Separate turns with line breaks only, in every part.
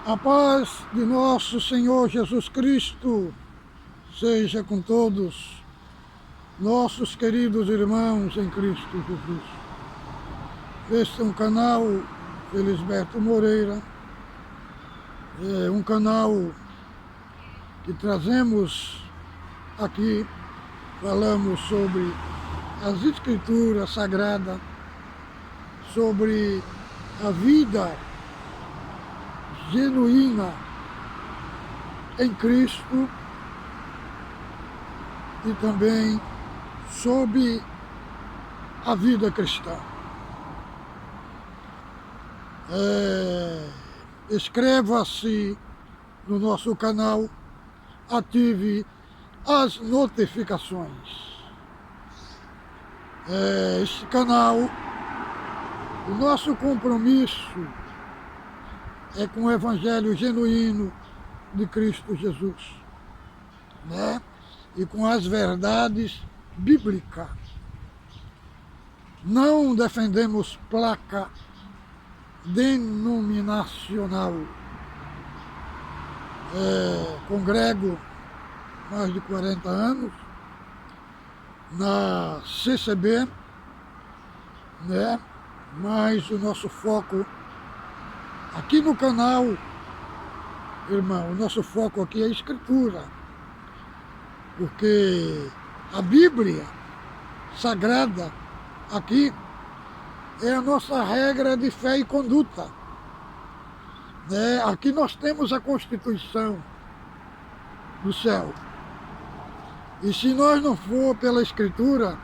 A paz de nosso Senhor Jesus Cristo seja com todos nossos queridos irmãos em Cristo Jesus. Este é um canal Felisberto Moreira, é um canal que trazemos aqui, falamos sobre as Escrituras Sagradas, sobre a vida genuína em Cristo e também sobre a vida cristã. Inscreva-se no nosso canal, ative as notificações. Este canal, o nosso compromisso é com o Evangelho genuíno de Cristo Jesus, né? E com as verdades bíblicas. Não defendemos placa denominacional. Congrego mais de 40 anos na CCB, né? Mas o nosso foco aqui no canal, irmão, o nosso foco aqui é a Escritura, porque a Bíblia Sagrada aqui é a nossa regra de fé e conduta, né? Aqui nós temos a Constituição do céu, e se nós não for pela Escritura,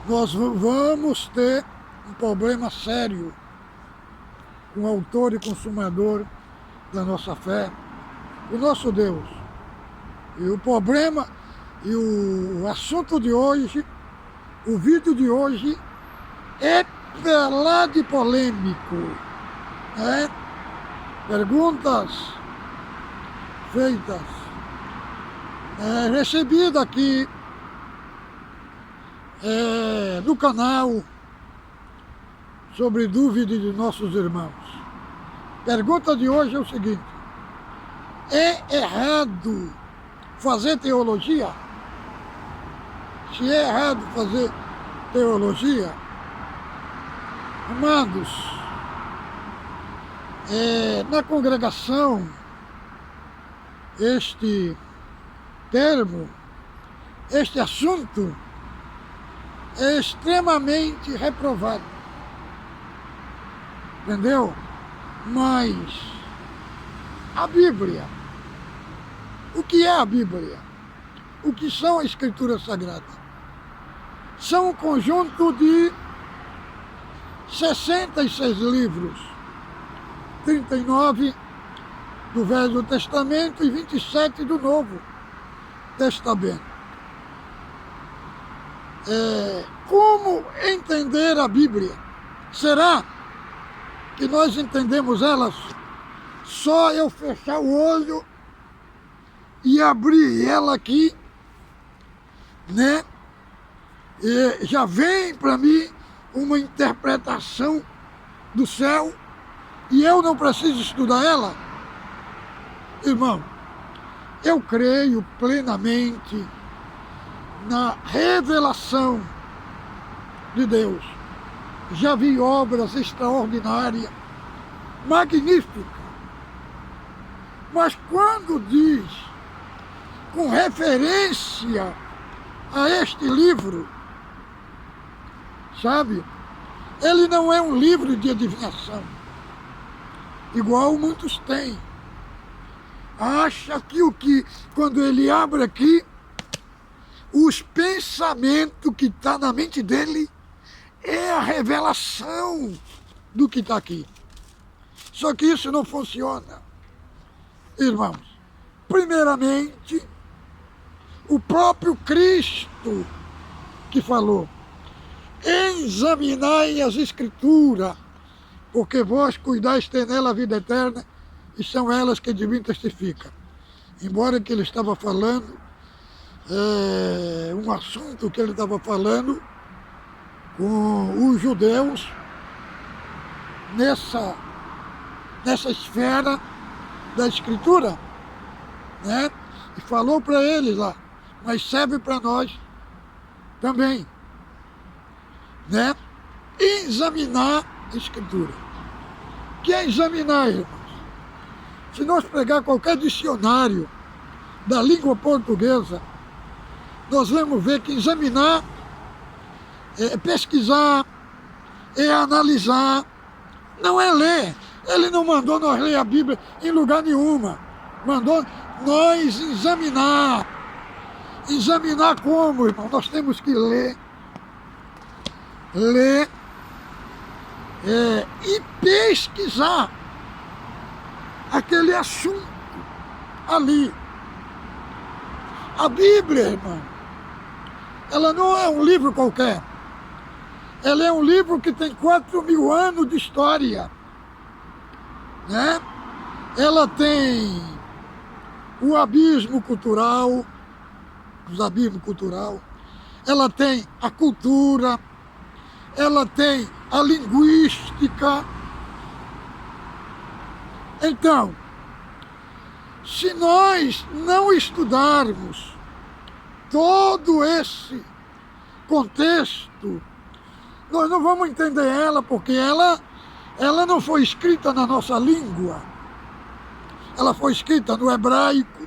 nós vamos ter um problema sério com o autor e consumador da nossa fé, o nosso Deus. E o problema, e o assunto de hoje, o vídeo de hoje é pelado e polêmico, né? Perguntas feitas, recebidas aqui no canal sobre dúvidas de nossos irmãos. Pergunta de hoje é o seguinte: é errado fazer teologia? Se é errado fazer teologia, amados, na congregação, este termo, este assunto é extremamente reprovado. Entendeu? Mas a Bíblia, o que é a Bíblia? O que são as Escrituras Sagradas? São um conjunto de 66 livros, 39 do Velho Testamento e 27 do Novo Testamento. Como entender a Bíblia? Será que nós entendemos elas só eu fechar o olho e abrir ela aqui, né? E já vem para mim uma interpretação do céu e eu não preciso estudar ela? Irmão, eu creio plenamente na revelação de Deus. Já vi obras extraordinárias, magníficas. Mas quando diz, com referência a este livro, sabe, ele não é um livro de adivinhação, igual muitos têm. Acha que quando ele abre aqui, os pensamentos que estão na mente dele é a revelação do que está aqui. Só que isso não funciona, irmãos. Primeiramente, o próprio Cristo que falou: examinai as Escrituras, porque vós cuidais ter nela a vida eterna, e são elas que de mim testificam. Embora que ele estava falando, um assunto que ele estava falando com os judeus nessa nessa esfera da Escritura, né? E falou para eles lá, mas serve para nós também, né? Examinar a Escritura. O que é examinar, irmãos? Se nós pegar qualquer dicionário da língua portuguesa, nós vamos ver que examinar é pesquisar, é analisar, não é ler. Ele não mandou nós ler a Bíblia em lugar nenhuma. Mandou nós examinar. Examinar como, irmão? Nós temos que ler e pesquisar aquele assunto ali. A Bíblia, irmão, ela não é um livro qualquer. Ela é um livro que tem 4.000 anos de história, né? Ela tem o abismo cultural, os abismos cultural, ela tem a cultura, ela tem a linguística. Então, se nós não estudarmos todo esse contexto, nós não vamos entender ela, porque ela não foi escrita na nossa língua. Ela foi escrita no hebraico,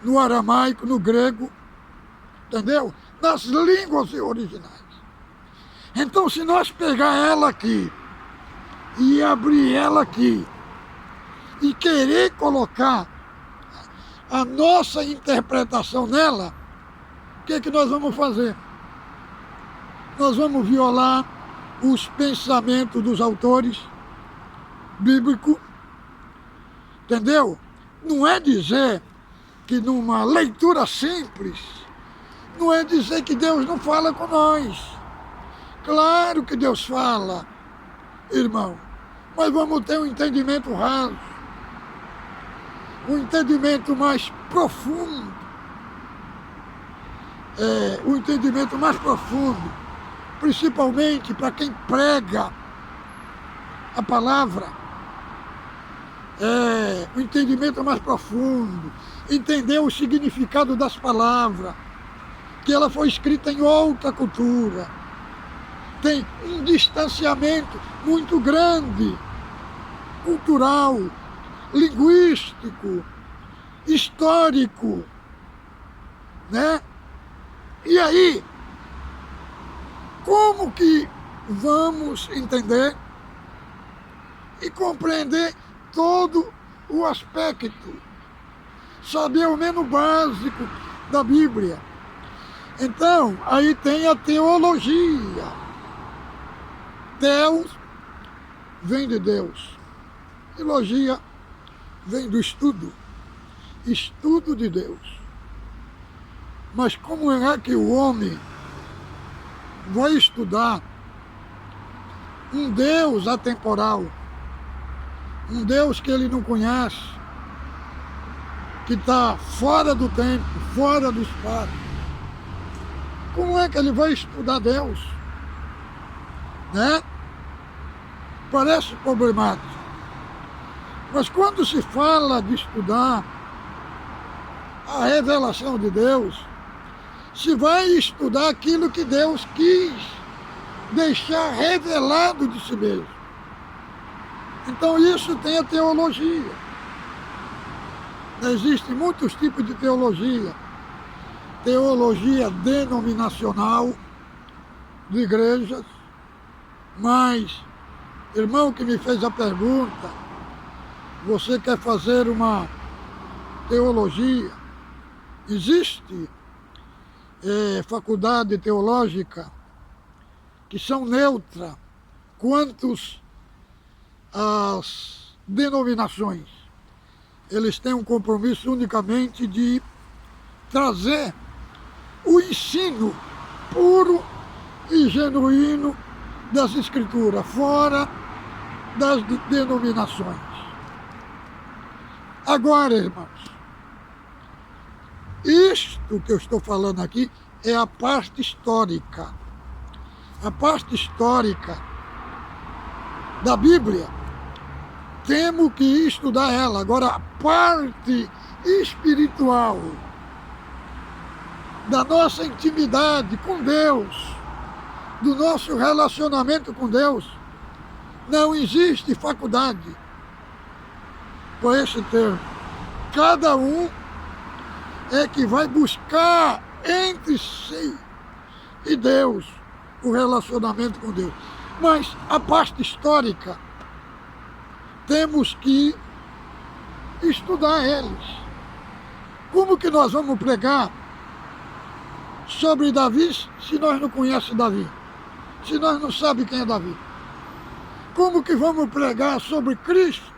no aramaico, no grego, entendeu? Nas línguas originais. Então, se nós pegar ela aqui e abrir ela aqui e querer colocar a nossa interpretação nela, o que é que nós vamos fazer? Nós vamos violar os pensamentos dos autores bíblicos, entendeu? Não é dizer que numa leitura simples, não é dizer que Deus não fala com nós. Claro que Deus fala, irmão, mas vamos ter um entendimento raso, um entendimento mais profundo, um entendimento mais profundo, principalmente para quem prega a palavra, o entendimento mais profundo, entender o significado das palavras, que ela foi escrita em outra cultura, tem um distanciamento muito grande, cultural, linguístico, histórico, né? E aí, como que vamos entender e compreender todo o aspecto, saber o menos básico da Bíblia? Então, aí tem a teologia. Deus vem de Deus. Teologia vem do estudo de Deus. Mas como é que o homem vai estudar um Deus atemporal, um Deus que ele não conhece, que está fora do tempo, fora do espaço? Como é que ele vai estudar Deus? Né? Parece problemático. Mas quando se fala de estudar a revelação de Deus, se vai estudar aquilo que Deus quis deixar revelado de si mesmo. Então isso tem a teologia. Existem muitos tipos de teologia. Teologia denominacional de igrejas, mas, irmão que me fez a pergunta, você quer fazer uma teologia? Existe faculdade teológica que são neutras quanto às denominações. Eles têm um compromisso unicamente de trazer o ensino puro e genuíno das Escrituras, fora das denominações. Agora, irmãos, isto que eu estou falando aqui é a parte histórica. A parte histórica da Bíblia temos que estudar ela. Agora, a parte espiritual da nossa intimidade com Deus, do nosso relacionamento com Deus, não existe faculdade por esse termo. Cada um é que vai buscar entre si e Deus o relacionamento com Deus. Mas a parte histórica, temos que estudar eles. Como que nós vamos pregar sobre Davi se nós não conhecemos Davi? Se nós não sabemos quem é Davi? Como que vamos pregar sobre Cristo?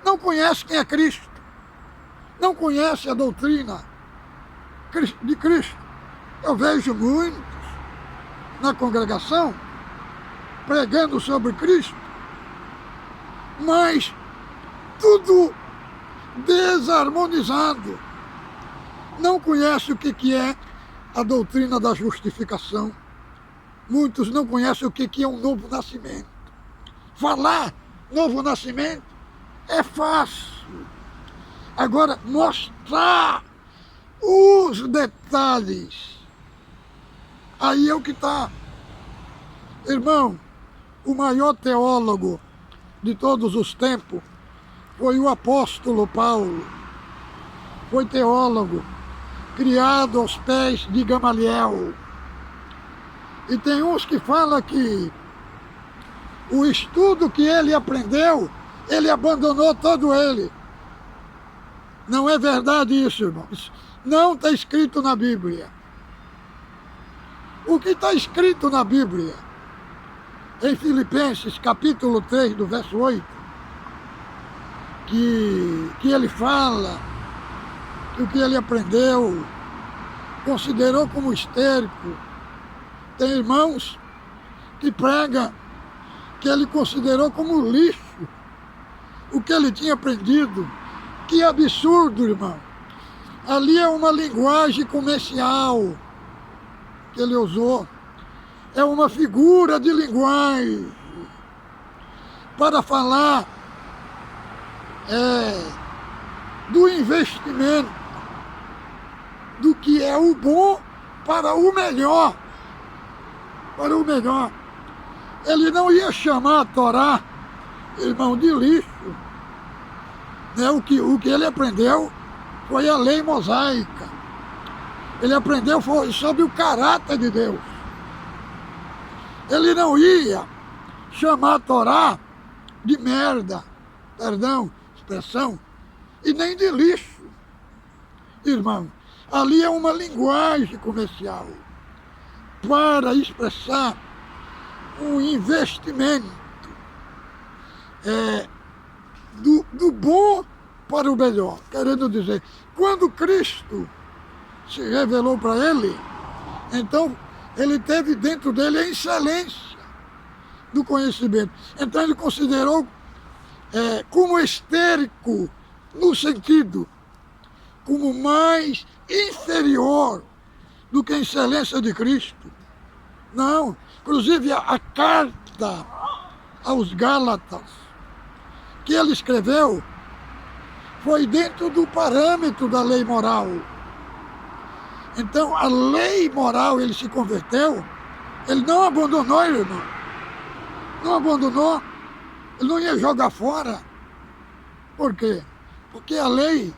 Não conhece quem é Cristo. Não conhece a doutrina de Cristo. Eu vejo muitos na congregação pregando sobre Cristo, mas tudo desarmonizado. Não conhece o que é a doutrina da justificação. Muitos não conhecem o que é um novo nascimento. Falar novo nascimento é fácil. Agora, mostrar os detalhes, aí é o que está. Irmão, o maior teólogo de todos os tempos foi o apóstolo Paulo. Foi teólogo, criado aos pés de Gamaliel. E tem uns que falam que o estudo que ele aprendeu, ele abandonou todo ele. Não é verdade isso, irmãos. Não está escrito na Bíblia. O que está escrito na Bíblia, em Filipenses capítulo 3, do verso 8, que ele fala que o que ele aprendeu, considerou como estéril. Tem irmãos que pregam que ele considerou como lixo o que ele tinha aprendido. Que absurdo, irmão. Ali é uma linguagem comercial que ele usou. É uma figura de linguagem para falar do investimento, do que é o bom para o melhor. Para o melhor. Ele não ia chamar a Torá, irmão, de lixo. Né? O que ele aprendeu foi a lei mosaica. Ele aprendeu sobre o caráter de Deus. Ele não ia chamar a Torá de merda, perdão, expressão, e nem de lixo. Irmão, ali é uma linguagem comercial para expressar um investimento do bom para o melhor. Querendo dizer, quando Cristo se revelou para ele, então ele teve dentro dele a excelência do conhecimento. Então ele considerou como estérico, no sentido como mais inferior do que a excelência de Cristo. Não, inclusive a carta aos Gálatas que ele escreveu foi dentro do parâmetro da lei moral. Então a lei moral, ele se converteu, ele não abandonou, irmão. Não abandonou, ele não ia jogar fora. Por quê? Porque a lei,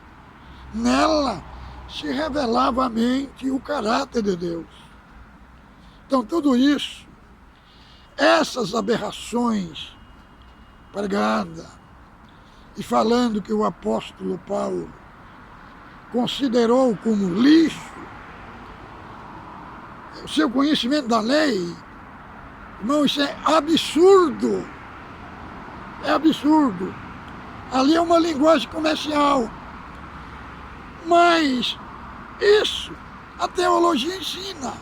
nela se revelava a mente o caráter de Deus. Então tudo isso, essas aberrações pregadas, e falando que o apóstolo Paulo considerou como lixo o seu conhecimento da lei, irmão, isso é absurdo. É absurdo. Ali é uma linguagem comercial. Mas isso a teologia ensina.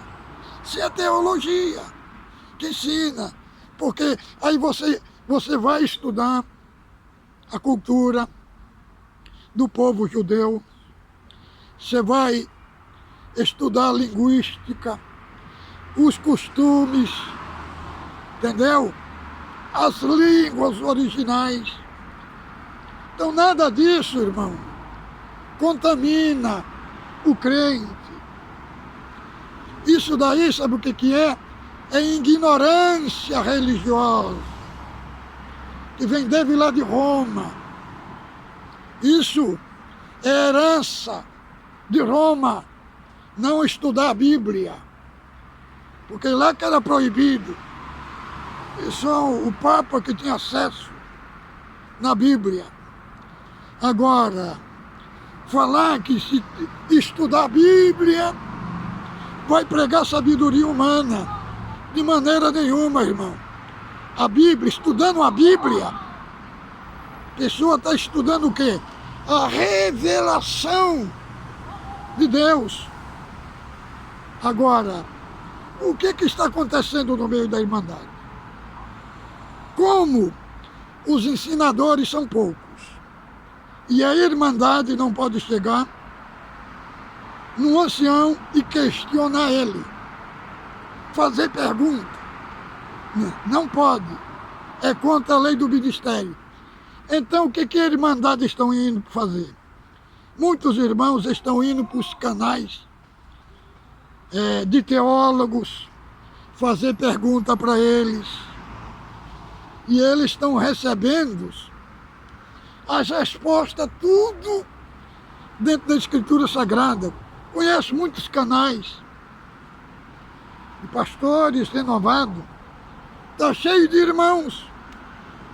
Se é a teologia que ensina, porque aí você vai estudar a cultura do povo judeu, você vai estudar a linguística, os costumes, entendeu? As línguas originais. Então nada disso, irmão, contamina o crente. Isso daí, sabe o que é? É ignorância religiosa, que vem desde lá de Roma. Isso é herança de Roma, não estudar a Bíblia, porque lá que era proibido. E só o Papa que tinha acesso na Bíblia. Agora, falar que se estudar a Bíblia vai pregar sabedoria humana, de maneira nenhuma, irmão. A Bíblia, estudando a Bíblia, a pessoa está estudando o quê? A revelação de Deus. Agora, o que está acontecendo no meio da Irmandade? Como os ensinadores são poucos, e a Irmandade não pode chegar no ancião e questionar ele, fazer pergunta, não pode, é contra a lei do ministério. Então o que a Irmandade estão indo fazer? Muitos irmãos estão indo para os canais de teólogos, fazer pergunta para eles, e eles estão recebendo as respostas tudo dentro da Escritura Sagrada. Conheço muitos canais de pastores renovados, está cheio de irmãos,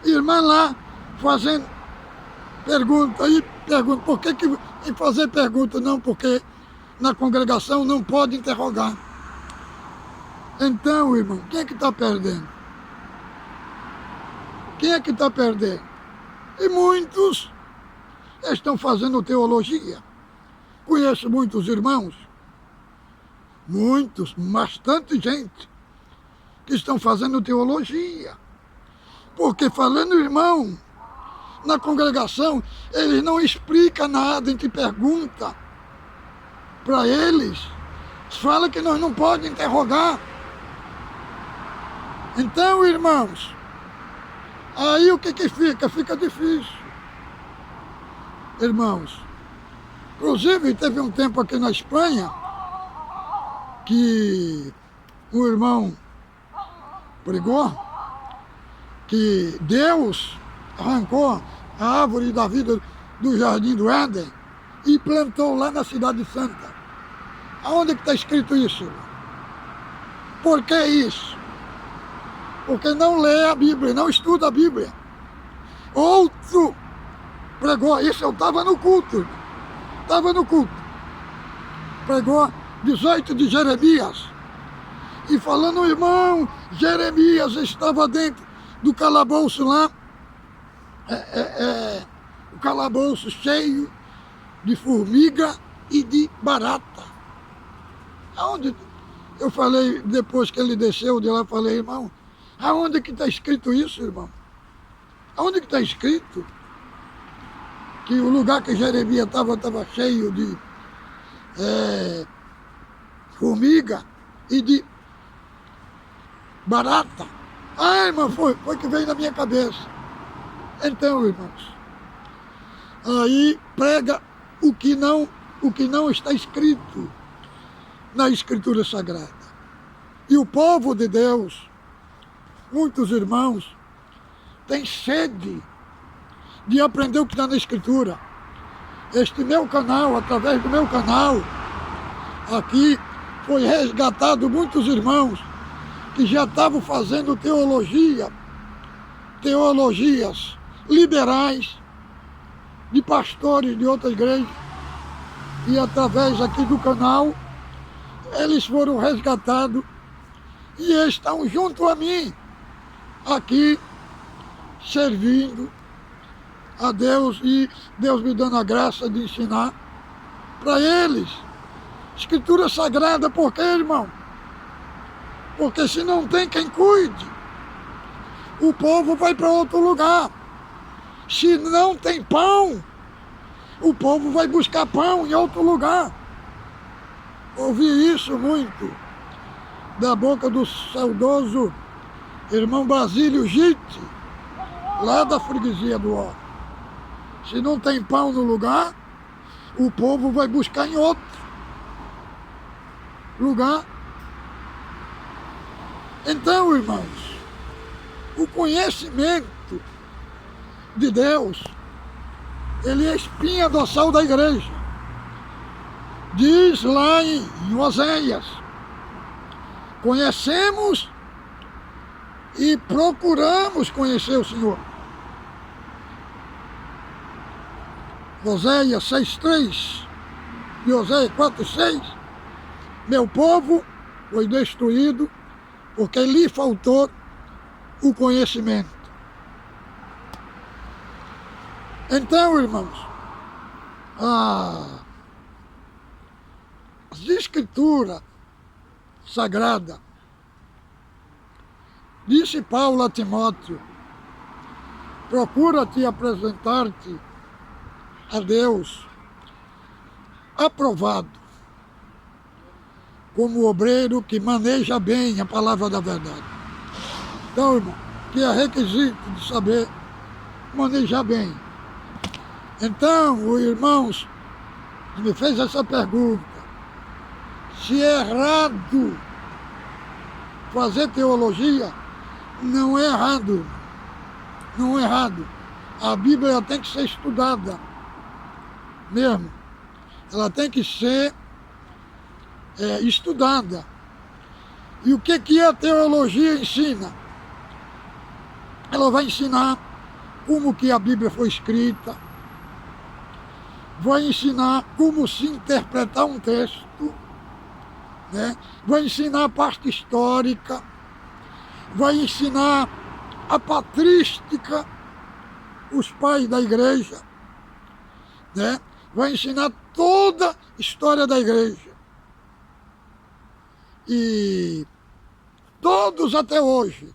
irmã lá fazendo pergunta, aí pergunta, por que em fazer pergunta? Não, porque na congregação não pode interrogar. Então, irmão, quem é que está perdendo? Quem é que está perdendo? E muitos estão fazendo teologia. Conheço muitos irmãos, bastante gente, que estão fazendo teologia. Porque falando, irmão, na congregação, eles não explicam nada, a gente pergunta para eles, fala que nós não podemos interrogar. Então, irmãos, aí o que fica? Fica difícil. Irmãos, inclusive teve um tempo aqui na Espanha que um irmão pregou que Deus arrancou a árvore da vida do Jardim do Éden e plantou lá na Cidade Santa. Aonde que está escrito isso? Por que isso? Porque não lê a Bíblia, não estuda a Bíblia. Outro pregou, isso eu estava no culto, pregou 18 de Jeremias, e falando, irmão, Jeremias estava dentro do calabouço lá, o calabouço cheio de formiga e de barata. Aonde? Eu falei, depois que ele desceu de lá, falei, irmão, aonde que está escrito isso, irmão? Aonde que está escrito que o lugar que Jeremias estava cheio de formiga e de barata? Ah, irmão, foi que veio na minha cabeça. Então, irmãos, aí prega o que não está escrito na Escritura Sagrada. E o povo de Deus, muitos irmãos, têm sede de aprender o que está na Escritura. Este meu canal, através do meu canal, aqui foi resgatado muitos irmãos que já estavam fazendo teologias liberais, de pastores de outra igreja, e através aqui do canal, eles foram resgatados e estão junto a mim, aqui, servindo a Deus, e Deus me dando a graça de ensinar para eles Escritura Sagrada. Por quê, irmão? Porque se não tem quem cuide, o povo vai para outro lugar. Se não tem pão, o povo vai buscar pão em outro lugar. Ouvi isso muito da boca do saudoso irmão Basílio Gitte, lá da freguesia do Ó. Se não tem pão no lugar, o povo vai buscar em outro lugar. Então, irmãos, o conhecimento de Deus, ele é a espinha dorsal da igreja. Diz lá em Oséias: conhecemos e procuramos conhecer o Senhor. Oséias 6,3 e Oséias 4,6: meu povo foi destruído porque lhe faltou o conhecimento. Então, irmãos, as escrituras sagradas, disse Paulo a Timóteo: procura-te apresentar-te a Deus aprovado, como obreiro que maneja bem a palavra da verdade. Então, irmão, que é requisito de saber manejar bem. Então, os irmãos me fez essa pergunta: se é errado fazer teologia? Não é errado, não é errado. A Bíblia tem que ser estudada mesmo. Ela tem que ser estudada. E o que a teologia ensina? Ela vai ensinar como que a Bíblia foi escrita, vai ensinar como se interpretar um texto, né? Vai ensinar a parte histórica, vai ensinar a patrística, os pais da igreja, né? Vai ensinar toda a história da igreja. E todos até hoje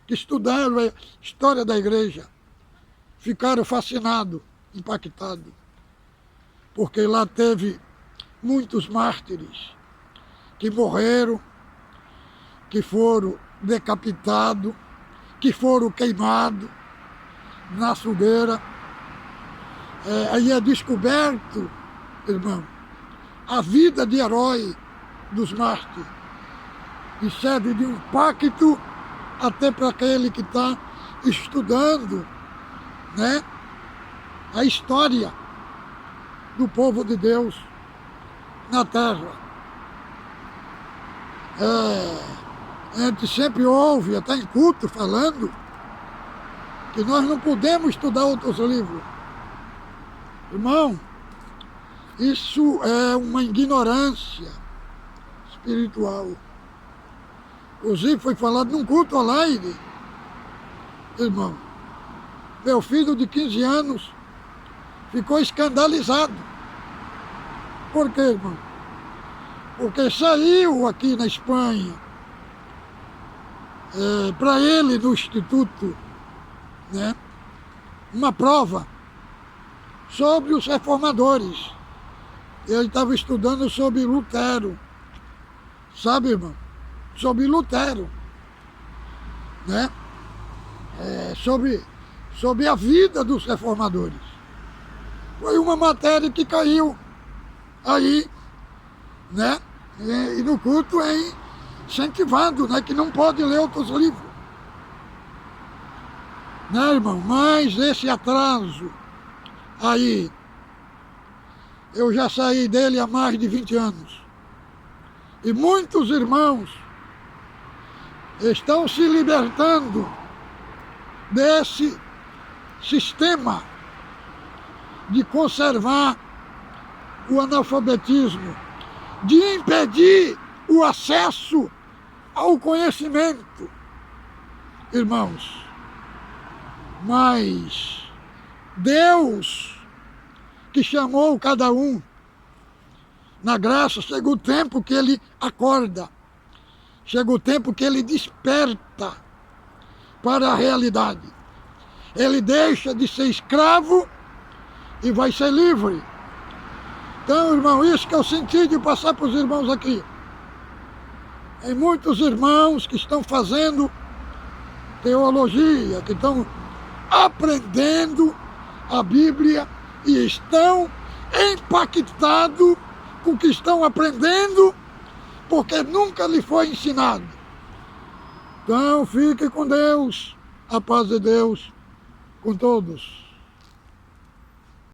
que estudaram a história da igreja ficaram fascinados, impactados, porque lá teve muitos mártires que morreram, que foram decapitados, que foram queimados na fogueira. Aí é descoberto, irmão, a vida de herói dos mártires, e serve de um pacto até para aquele que está estudando, né, a história do povo de Deus na terra. A gente sempre ouve, até em culto, falando que nós não podemos estudar outros livros. Irmão, isso é uma ignorância espiritual. Inclusive foi falado num culto online, irmão. Meu filho de 15 anos ficou escandalizado. Por quê, irmão? Porque saiu aqui na Espanha, para ele no instituto, né, uma prova sobre os reformadores. Ele estava estudando sobre Lutero, sabe, irmão? Sobre Lutero, né? Sobre a vida dos reformadores. Foi uma matéria que caiu aí, né? E no culto é incentivado, né? Que não pode ler outros livros, né, irmão? Mas esse atraso aí, eu já saí dele há mais de 20 anos. E muitos irmãos estão se libertando desse sistema de conservar o analfabetismo, de impedir o acesso ao conhecimento. Irmãos, mas Deus, que chamou cada um na graça, chega o tempo que ele acorda, chega o tempo que ele desperta para a realidade. Ele deixa de ser escravo e vai ser livre. Então, irmão, isso que eu senti de passar para os irmãos aqui. Tem muitos irmãos que estão fazendo teologia, que estão aprendendo a Bíblia e estão impactados com o que estão aprendendo, porque nunca lhe foi ensinado. Então fique com Deus, a paz de Deus com todos.